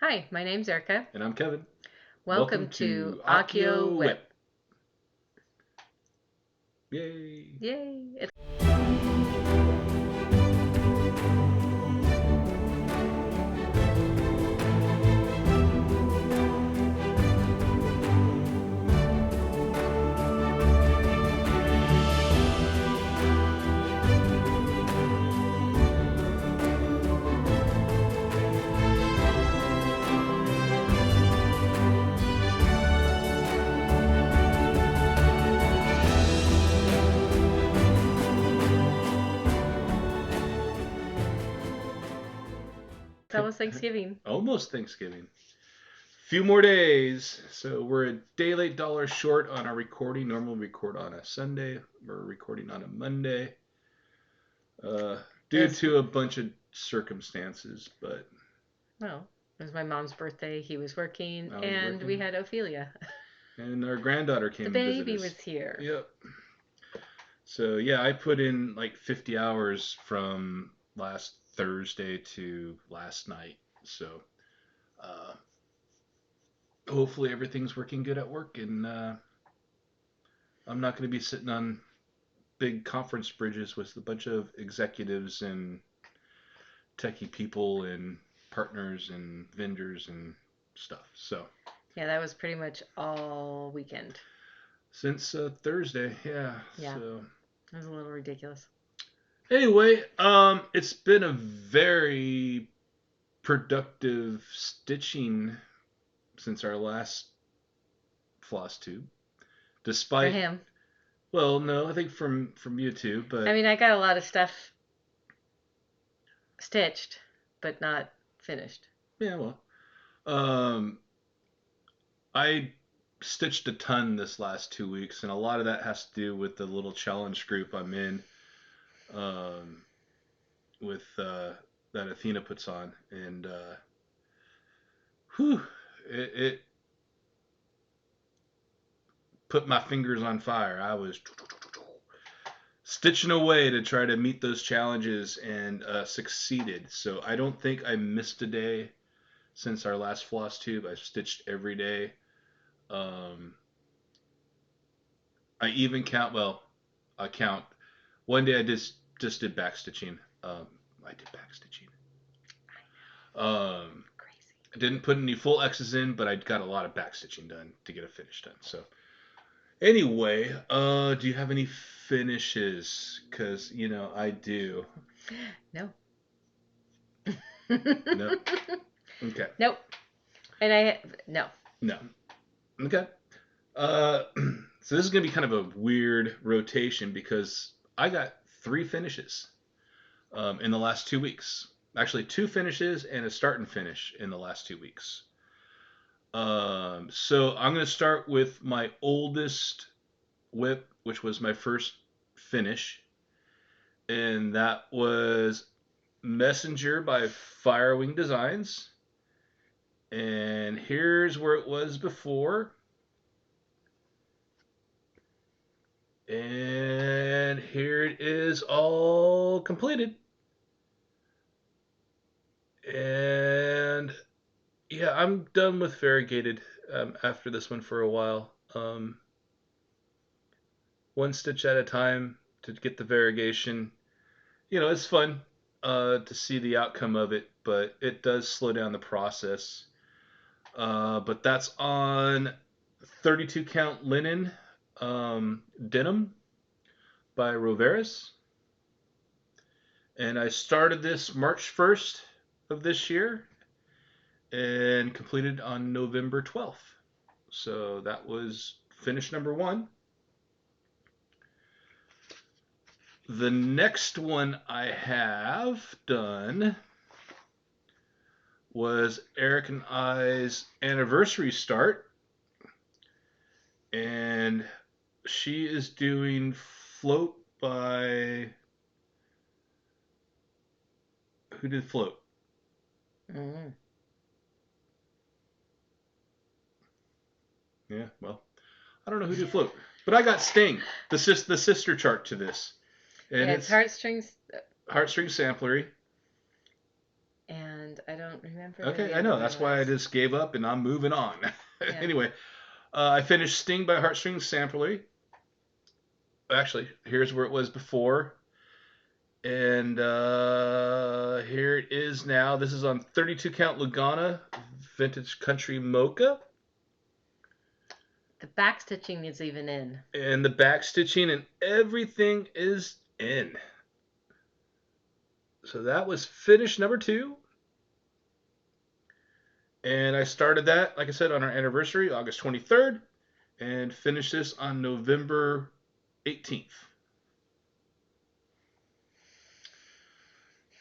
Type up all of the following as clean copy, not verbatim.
Hi, my name's Erica. And I'm Kevin. Welcome to Accio Wip. Yay! Yay! It's almost Thanksgiving. Almost Thanksgiving. Few more days. So we're a day late, dollar short on our recording. Normally we record on a Sunday. We're recording on a Monday. Due to a bunch of circumstances, but... Well, it was my mom's birthday. He was working, and we had Ophelia. And our granddaughter came The and visited baby us. was here. Yep. So yeah, I put in like 50 hours from last Thursday to last night. So hopefully everything's working good at work, and I'm not going to be sitting on big conference bridges with a bunch of executives and techie people and partners and vendors and stuff. So yeah, that was pretty much all weekend. Since Thursday, yeah. Yeah. So it was a little ridiculous. Anyway, it's been a very productive stitching since our last floss tube. Despite for him. Well, no, I think from you too, but I mean, I got a lot of stuff stitched, but not finished. Yeah, well, I stitched a ton this last 2 weeks, and a lot of that has to do with the little challenge group I'm in, with that Athena puts on, and it put my fingers on fire. I was stitching away to try to meet those challenges and succeeded. So I don't think I missed a day since our last floss tube. I've stitched every day. I even count. Well, I count. One day I just did back stitching. I did back stitching. Crazy. I didn't put any full X's in, but I got a lot of back stitching done to get a finish done. So anyway, do you have any finishes? Because I do. No. No. Okay. Nope. And no. No. Okay. So this is going to be kind of a weird rotation because I got 3 finishes in the last 2 weeks. Actually, 2 finishes and a start and finish in the last 2 weeks. So I'm going to start with my oldest whip, which was my first finish. And that was Messenger by Firewing Designs. And here's where it was before. And here it is all completed. And yeah, I'm done with variegated after this one for a while. One stitch at a time to get the variegation. It's fun to see the outcome of it, but it does slow down the process. But that's on 32 count linen denim by Rovaris. And I started this March 1st of this year and completed on November 12th. So that was finish number 1. The next one I have done was Eric and I's anniversary start. And she is doing Float by... Who did Float? Yeah, well, I don't know who did Float. But I got Sting, the sister chart to this. And it's Heartstring Samplery. And I don't don't remember. Okay, I know. That's why I just gave up and I'm moving on. Yeah. Anyway, I finished Sting by Heartstring Samplery. Actually, here's where it was before. And here it is now. This is on 32 count Lugana, vintage country Mocha. The back stitching is even in. And the back stitching and everything is in. So that was finish number 2. And I started that, like I said, on our anniversary, August 23rd, and finished this on November 18th.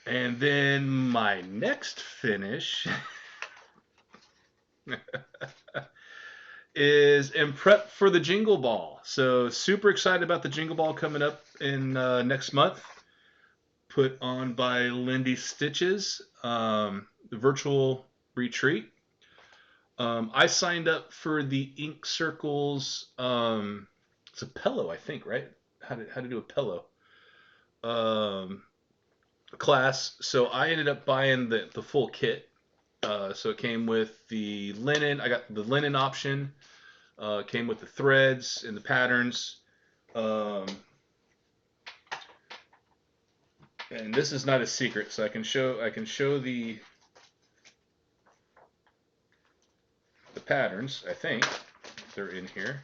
And then my next finish is in prep for the Jingle Ball. So super excited about the Jingle Ball coming up in next month. Put on by Lindy Stitches, the virtual retreat. I signed up for the Ink Circles. It's a pillow, I think, right? How to do a pillow class. So I ended up buying the full kit. So it came with the linen. I got the linen option. Came with the threads and the patterns. And this is not a secret, so I can show the patterns. I think they're in here.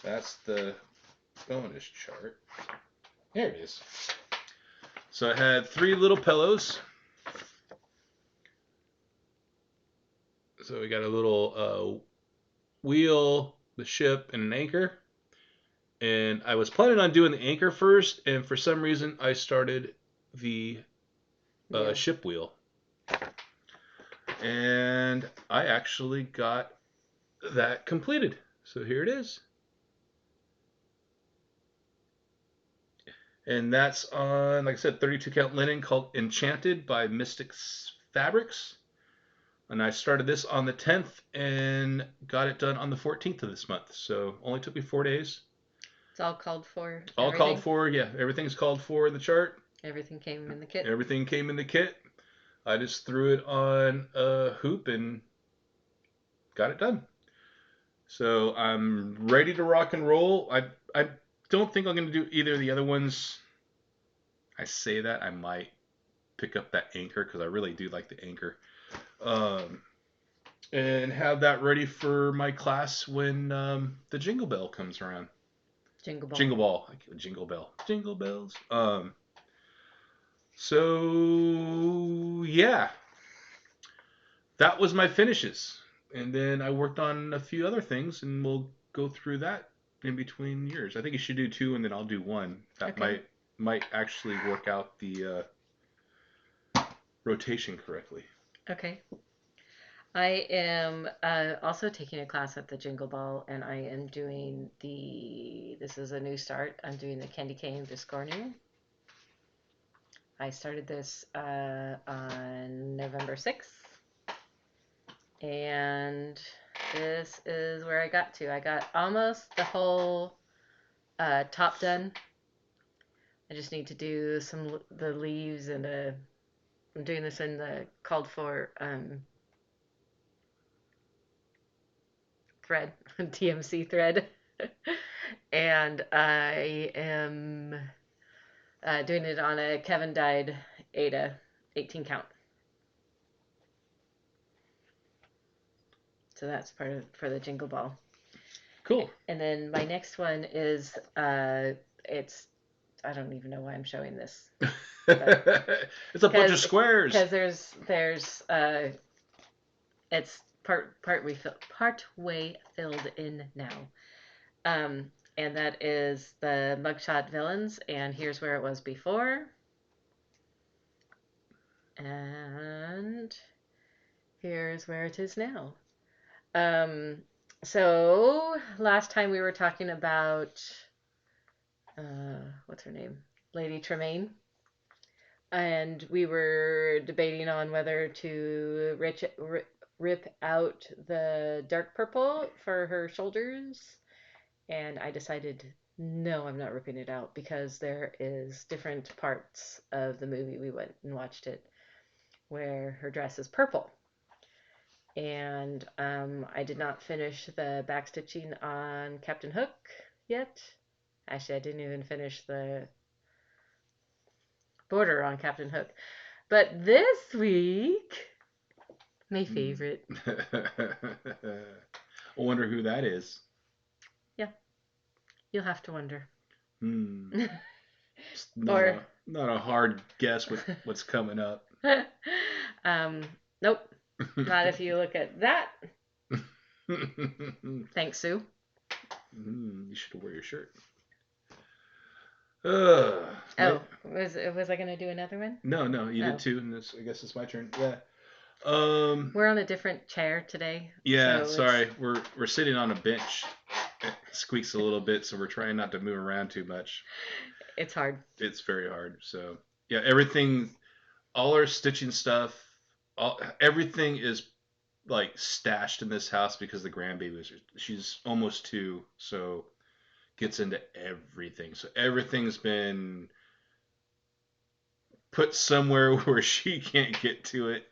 That's the bonus chart. There it is. So I had 3 little pillows. So we got a little wheel, the ship, and an anchor. And I was planning on doing the anchor first, and for some reason I started the ship wheel. And I actually got that completed. So here it is. And that's on, like I said, 32 count linen called Enchanted by Mystic Fabrics. And I started this on the 10th and got it done on the 14th of this month. So only took me 4 days. It's all called for. All called for, yeah. Everything's called for in the chart. Everything came in the kit. Everything came in the kit. I just threw it on a hoop and got it done. So I'm ready to rock and roll. I don't think I'm going to do either of the other ones. I say that. I might pick up that anchor because I really do like the anchor. And have that ready for my class when the Jingle Bell comes around. Jingle Ball. Jingle Ball. Jingle Bell. Jingle Bells. So, yeah. That was my finishes. And then I worked on a few other things, and we'll go through that in between years. I think you should do 2, and then I'll do 1. That might actually work out the rotation correctly. Okay. I am also taking a class at the Jingle Ball, and I am doing this is a new start, I'm doing the Candy Cane Biscornu. I started this on November 6th, and this is where I got to. I got almost the whole top done. I just need to do the leaves, and I'm doing this in the called for thread, DMC thread. And I am doing it on a Kevin dyed Aida 18 count. So that's for the Jingle Ball. Cool. And then my next one is I don't even know why I'm showing this. It's a bunch of squares. Because there's it's part way filled in now. And that is the Mugshot villains, and here's where it was before. And here's where it is now. So last time we were talking about what's her name? Lady Tremaine. And we were debating on whether to rip out the dark purple for her shoulders. And I decided, no, I'm not ripping it out because there is different parts of the movie. We went and watched it. where her dress is purple. And I did not finish the backstitching on Captain Hook yet. Actually, I didn't even finish the border on Captain Hook. But this week, my favorite. I wonder who that is. Yeah, you'll have to wonder. Hmm. It's Or, not a hard guess with what's coming up. um, nope, not if you look at that. Thanks, Sue. You should wear your shirt. Uh, Oh, was I gonna do another one? no, you Oh, did too, and I guess it's my turn. Yeah. we're on a different chair today, Yeah. so it's Sorry, we're sitting on a bench. It squeaks a little bit, so we're trying not to move around too much. it's hard. It's very hard. So yeah, everything, all our stitching stuff, everything is like stashed in this house because the grandbaby she's almost 2, so gets into everything. So everything's been put somewhere where she can't get to it.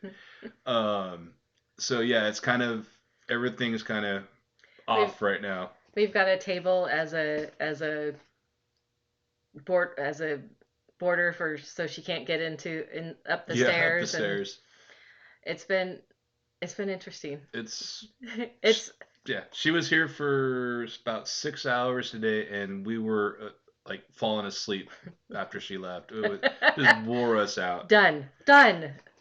Um, so yeah, it's kind of everything's kind of We've off right now. we've got a table as a border for so she can't get in up the Yeah, up the stairs, and stairs. it's been it's been interesting. It's It's yeah. She was here for about 6 hours today, and we were like falling asleep after she left. Just wore us out. done.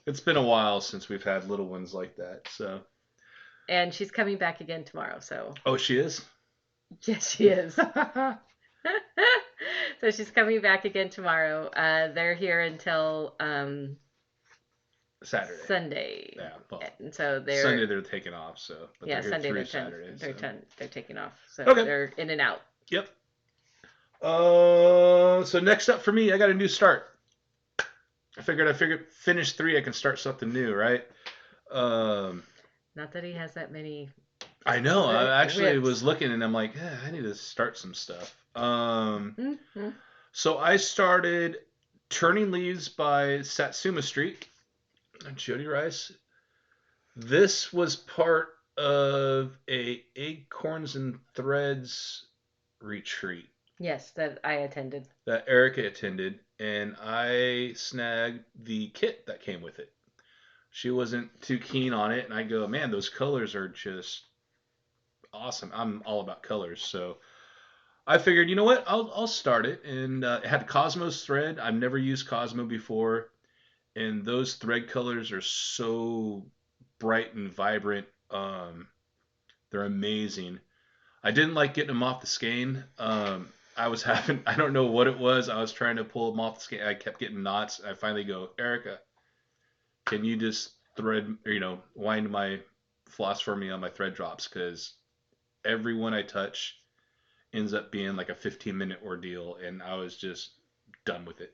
It's been a while since we've had little ones like that. So. And she's coming back again tomorrow, so Oh, she is. yes, she is. So she's coming back again tomorrow. They're here until Saturday. Sunday. Yeah. Well, And so Sunday they're taking off. So, but yeah, they're here Sunday through Saturday. So. they're taking off. So Okay. they're in and out. Yep. So next up for me, I got a new start. I figured finish 3, I can start something new, right? Not that he has that many I know. I actually whips. was looking and I'm like, I need to start some stuff. Mm-hmm. So I started Turning Leaves by Satsuma Street and Jody Rice. This was part of a Acorns and Threads retreat Yes, that I attended. that Erica attended, and I snagged the kit that came with it. She wasn't too keen on it, and I go, man, those colors are just awesome. I'm all about colors, so I figured, you know what, I'll start it, and it had Cosmos thread. I've never used Cosmo before, and those thread colors are so bright and vibrant. They're amazing. I didn't like getting them off the skein. I was having, I don't know what it was. I was trying to pull them off the skein. I kept getting knots. I finally go, Erica, can you just thread, wind my floss for me on my thread drops? Because every one I touch ends up being like a 15-minute ordeal, and I was just done with it.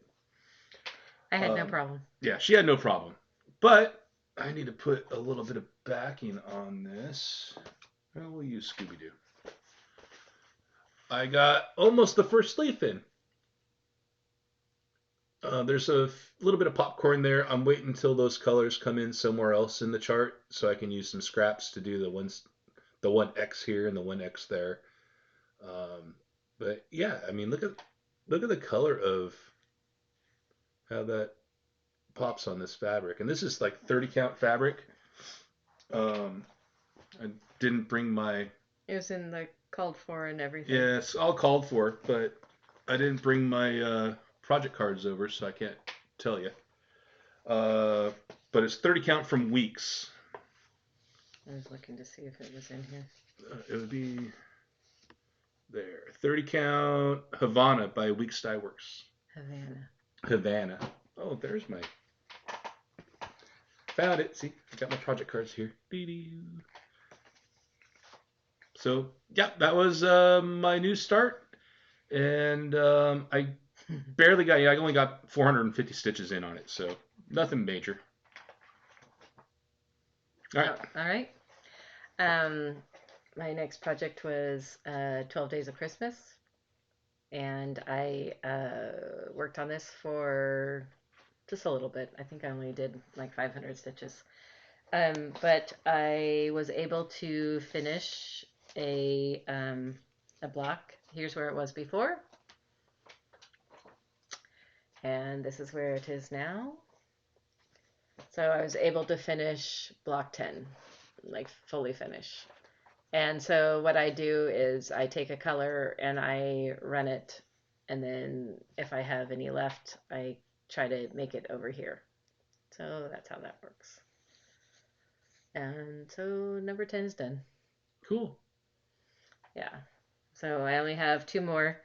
I had no problem. Yeah, she had no problem. But I need to put a little bit of backing on this. Well, we'll use Scooby Doo. I got almost the first leaf in. There's a little bit of popcorn there. I'm waiting until those colors come in somewhere else in the chart so I can use some scraps to do the 1X here and the 1X there. But yeah, I mean, look at the color of how that pops on this fabric, and this is like 30 count fabric. I didn't bring my. It was in the called for and everything. Yeah, it's all called for, but I didn't bring my project cards over, so I can't tell you. But it's 30 count from Weeks. I was looking to see if it was in here. It would be there. 30 count Havana by Weeks Dye Works. Havana. Oh, there's my. Found it. See, I got my project cards here. So, yeah, that was my new start. And I barely got, I only got 450 stitches in on it, so nothing major. All right. All right. My next project was 12 Days of Christmas. And I worked on this for just a little bit. I think I only did like 500 stitches. But I was able to finish a block. Here's where it was before, and this is where it is now. So I was able to finish block 10, like fully finish. And so what I do is I take a color and I run it, and then if I have any left, I try to make it over here. So that's how that works. And so number 10 is done. Cool. Yeah. So I only have two more.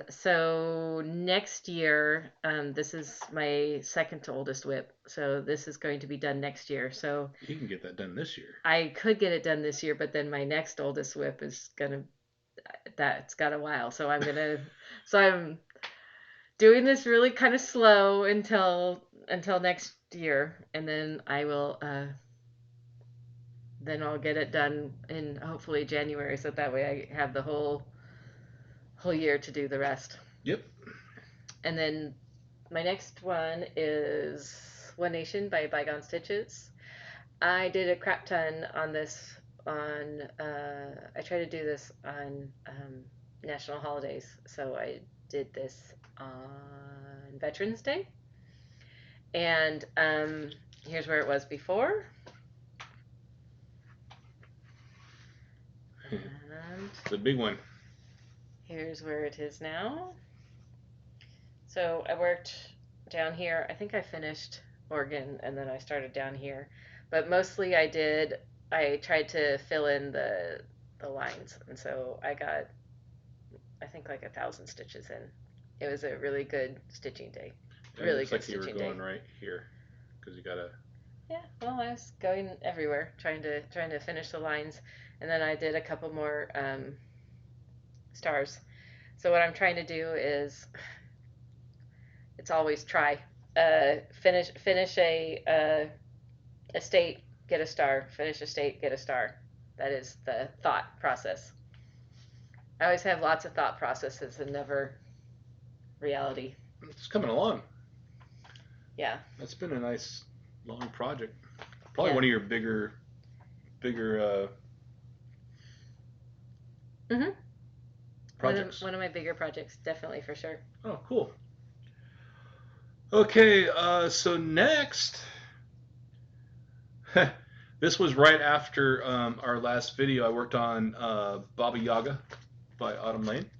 So next year, this is my second to oldest whip. So this is going to be done next year. So You can get that done this year. I could get it done this year, but then my next oldest whip is gonna, that's got a while. So I'm doing this really kind of slow until next year, and then I'll get it done in hopefully January, so that way I have the whole year to do the rest. Yep. And then my next one is One Nation by ByGone Stitches. I did a crap ton on this on I try to do this on national holidays. So I did this on Veterans Day. And here's where it was before. And The big one. here's where it is now. So I worked down here. I think I finished Oregon and then I started down here. But mostly I tried to fill in the lines. And so I got, I think, like 1,000 stitches in. It was a really good stitching day. It Really looks good like you were stitching going day. right here because you gotta. Yeah, well, I was going everywhere trying to finish the lines, and then I did a couple more stars. So what I'm trying to do is, it's always try. Finish a state, get a star. Finish a state, get a star. That is the thought process. I always have lots of thought processes and never reality. It's coming along. Yeah. That's been a nice long project. Probably Yeah. one of your bigger Mm-hmm. projects. One of my bigger projects, definitely for sure. Oh, cool. Okay, so next, this was right after our last video. I worked on Baba Yaga by Autumn Lane,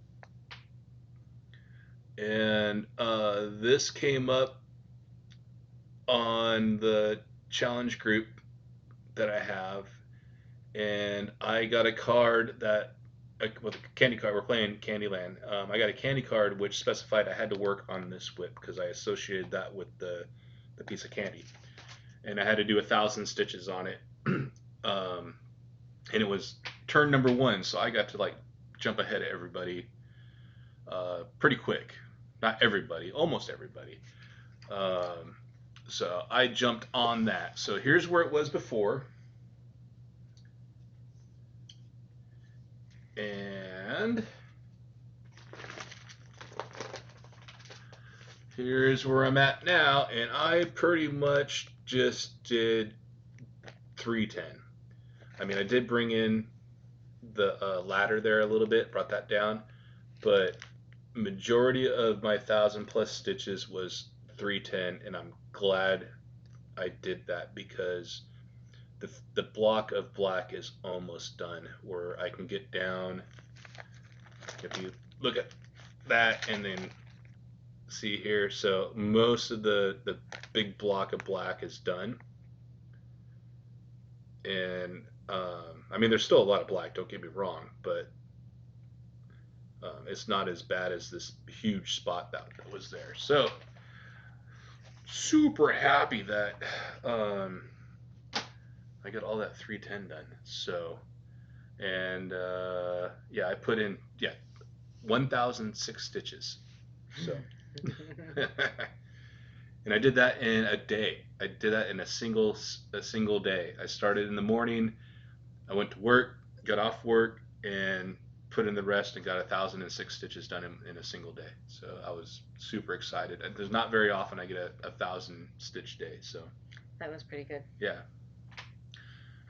and this came up on the challenge group that I have, and I got a card that with a candy card. We're playing Candyland. I got a candy card which specified I had to work on this whip because I associated that with the piece of candy, and I had to do 1,000 stitches on it. And it was turn number one, so I got to like jump ahead of everybody pretty quick. Not everybody, almost everybody. Um, so I jumped on that. So here's where it was before. And here's where I'm at now. And I pretty much just did 310. I mean, I did bring in the ladder there a little bit, brought that down, but majority of my 1,000+ stitches was 310, and I'm glad I did that because the block of black is almost done, where I can get down. If you look at that and then see here, so most of the big block of black is done, and I mean there's still a lot of black, don't get me wrong, but it's not as bad as this huge spot that was there. So super happy that I got all that 310 done. So, and yeah, I put in 1,006 stitches. So, and I did that in a day. I did that in a single day. I started in the morning. I went to work, got off work, and put in the rest and got 1,006 stitches done in a single day. So I was super excited. And there's not very often I get a 1,000 stitch day. So That was pretty good. yeah.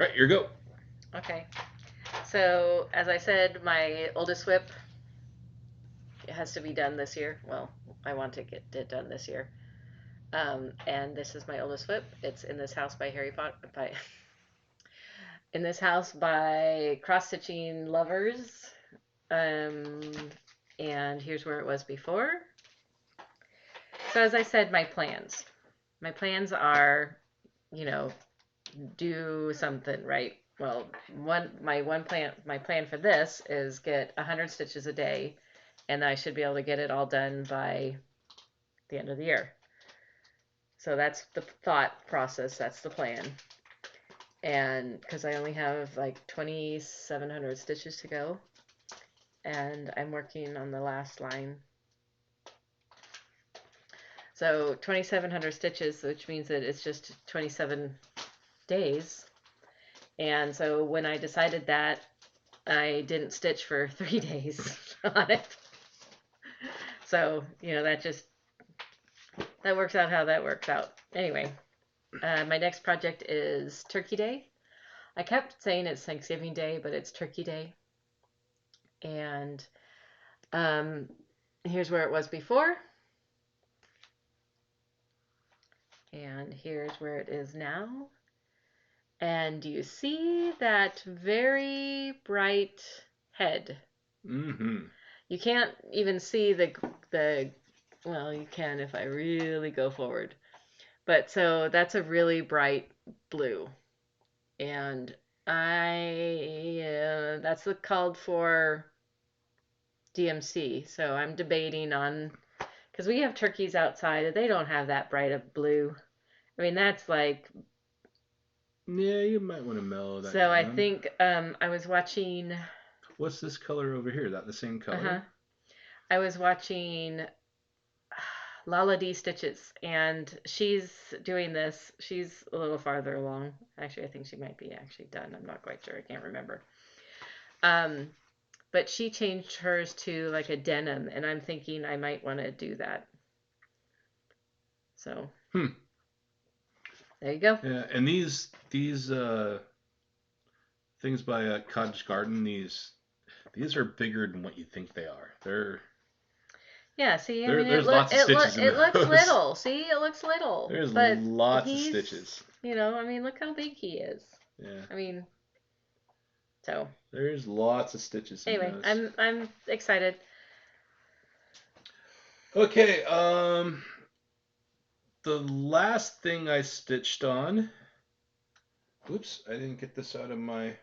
All right, your go. Okay. So, as I said, my oldest whip, it has to be done this year. Well, I want to get it done this year. And this is my oldest whip. It's in this house by Harry Potter. In this house by cross stitching lovers. Um, and here's where it was before. So as I said, my plans. My plans are, you know, do something, right? Well, my plan for this is get 100 stitches a day, and I should be able to get it all done by the end of the year. So that's the thought process. That's the plan. And because I only have like 2,700 stitches to go, and I'm working on the last line. So 2,700 stitches, which means that it's just 27 days. And so when I decided that, I didn't stitch for 3 days on it. So, that works out how that works out. Anyway, my next project is Turkey Day. I kept saying it's Thanksgiving Day, but it's Turkey Day. And here's where it was before. And here's where it is now. And do you see that very bright head? Mm-hmm. You can't even see well, you can if I really go forward. But so that's a really bright blue. And that's called for DMC. So I'm debating on, because we have turkeys outside and they don't have that bright of blue. I mean, that's like, Yeah, you might want to mellow that so down. I think I was watching. What's this color over here? Is that the same color? Uh-huh. I was watching Lala D Stitches, and she's doing this. She's a little farther along. Actually, I think she might be actually done. I'm not quite sure. I can't remember. But she changed hers to like a denim, and I'm thinking I might want to do that. So there you go. Yeah, and these things by Cottage Garden, these are bigger than what you think they are. Yeah, see, I mean, there's lots of stitches in it looks those. little. See, it looks little. There's but lots of stitches. I mean, look how big he is. Yeah. I mean, so there's lots of stitches in anyway, those. I'm excited. Okay, the last thing I stitched on. Oops, I didn't get this out of my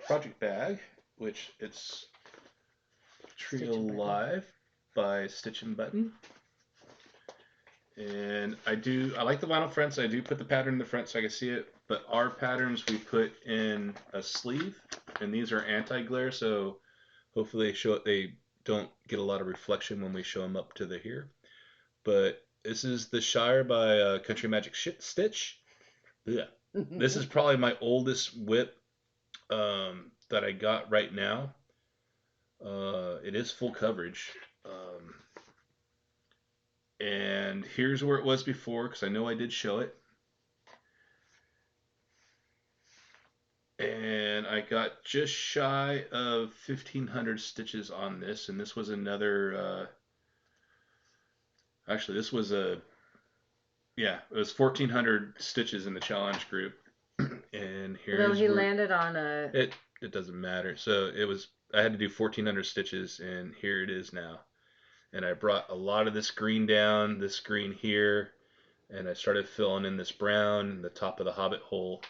project bag, which it's Trio Live by Stitch and Button. And I like the vinyl fronts. I do put the pattern in the front so I can see it, but our patterns we put in a sleeve, and these are anti-glare, so hopefully they don't get a lot of reflection when we show them up to the here. But this is the Shire by Country Magic Stitch. Yeah. This is probably my oldest whip that I got right now. It is full coverage. And here's where it was before, because I know I did show it. And I got just shy of 1,500 stitches on this, and this was another. Actually, this was it was 1,400 stitches in the challenge group. And here's well, he landed on a. It doesn't matter. So I had to do 1,400 stitches, and here it is now. And I brought a lot of this green down, this green here, and I started filling in this brown in the top of the hobbit hole,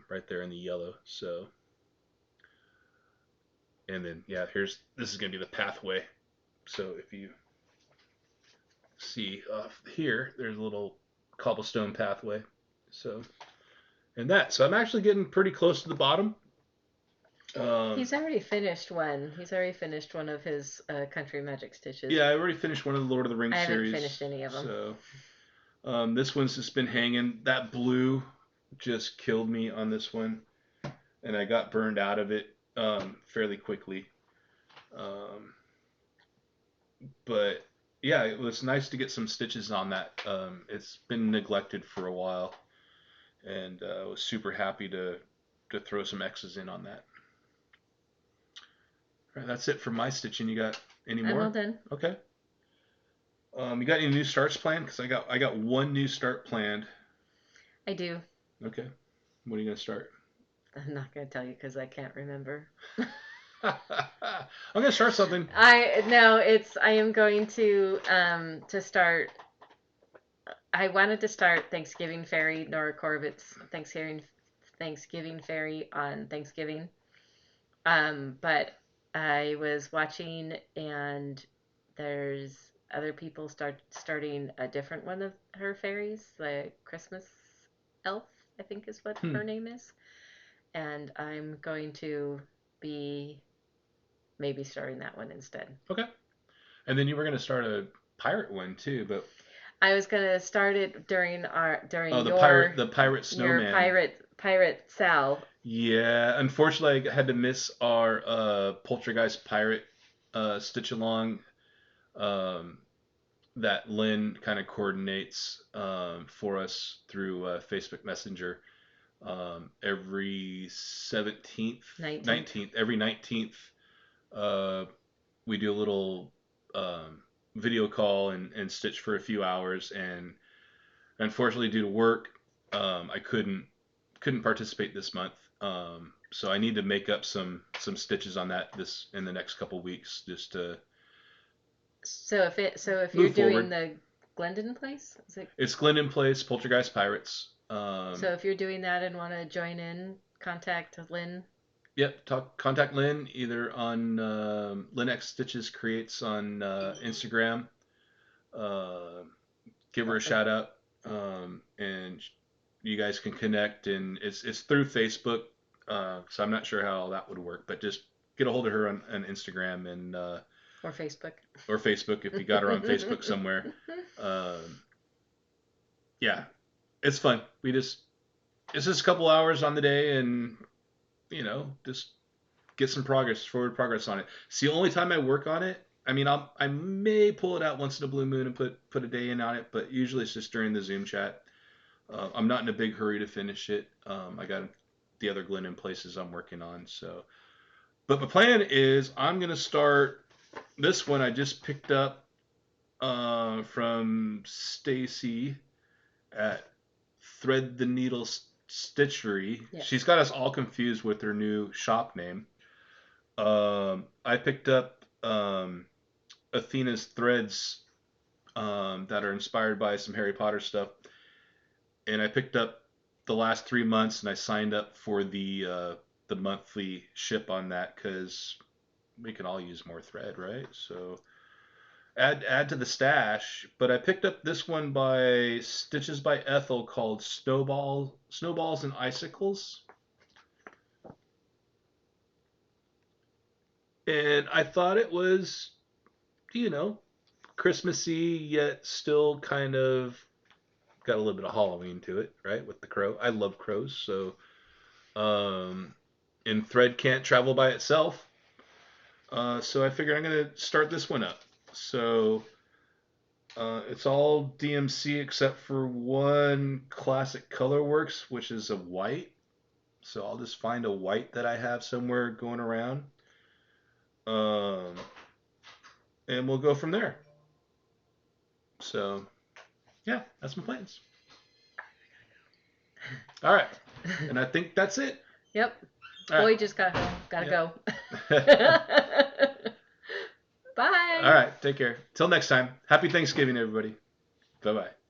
right there in the yellow. So, and then this is gonna be the pathway. So if you see off here, there's a little cobblestone pathway. So, so I'm actually getting pretty close to the bottom. He's already finished one. He's already finished one of his Country Magic Stitches. Yeah, I already finished one of the Lord of the Rings series. I haven't finished any of them. So, this one's just been hanging. That blue just killed me on this one, and I got burned out of it. fairly quickly. Um, but yeah, it was nice to get some stitches on that. It's been neglected for a while, and I was super happy to throw some X's in on that. All right, that's it for my stitching. You got any I'm all more? done. Okay. You got any new starts planned? Because I got one new start planned. I do. Okay. What are you gonna start? I'm not gonna tell you because I can't remember. I'm gonna start something. I no, it's I am going to start. I wanted to start Thanksgiving Fairy, Nora Corbett's Thanksgiving Fairy on Thanksgiving. But I was watching, and there's other people starting a different one of her fairies, the Christmas elf, I think is what Hmm. her name is. And I'm going to be maybe starting that one instead. Okay. And then you were gonna start a pirate one too, but I was gonna start it oh, during the pirate your snowman. pirate Sal. Yeah, unfortunately, I had to miss our poltergeist pirate stitch along um, that Lynn kind of coordinates for us through Facebook Messenger. Every 17th, 19th. 19th, every 19th, uh, we do a little um, video call and stitch for a few hours. And unfortunately, due to work, I couldn't participate this month. So I need to make up some stitches on that this in the next couple weeks just to So if you're move doing forward. the Glendon place, is it? It's Glendon Place, Poltergeist Pirates. So if you're doing that and want to join in, contact Lynn. Yep, contact Lynn either on Linux Stitches Creates on Instagram. Uh, Give her a shout out, and you guys can connect. And it's through Facebook, so I'm not sure how that would work, but just get a hold of her on Instagram and Or Facebook. or Facebook if you got her on Facebook somewhere. Um, yeah, it's fun. It's just a couple hours on the day, and just get some forward progress on it. It's the only time I work on it. I mean, I may pull it out once in a blue moon and put a day in on it, but usually it's just during the Zoom chat. I'm not in a big hurry to finish it. I got the other Glennon places I'm working on. So, but my plan is I'm gonna start this one. I just picked up from Stacy at Thread the Needle Stitchery. Yes. She's got us all confused with her new shop name. I picked up Athena's threads that are inspired by some Harry Potter stuff, and I picked up the last 3 months, and I signed up for the monthly ship on that because we can all use more thread, right? So add to the stash. But I picked up this one by Stitches by Ethel called Snowballs and Icicles, and I thought it was you know Christmassy yet still kind of got a little bit of Halloween to it, right? With the crow. I love crows, so um, and thread can't travel by itself. So I figured I'm gonna start this one up. So it's all DMC except for one classic colorworks, which is a white. So I'll just find a white that I have somewhere going around, um, and we'll go from there. So yeah, that's my plans. All right, and I think that's it. Yep. All right. Boy just got home. Gotta go. Yeah. All Bye. right. Take care. Till next time. Happy Thanksgiving, everybody. Bye bye.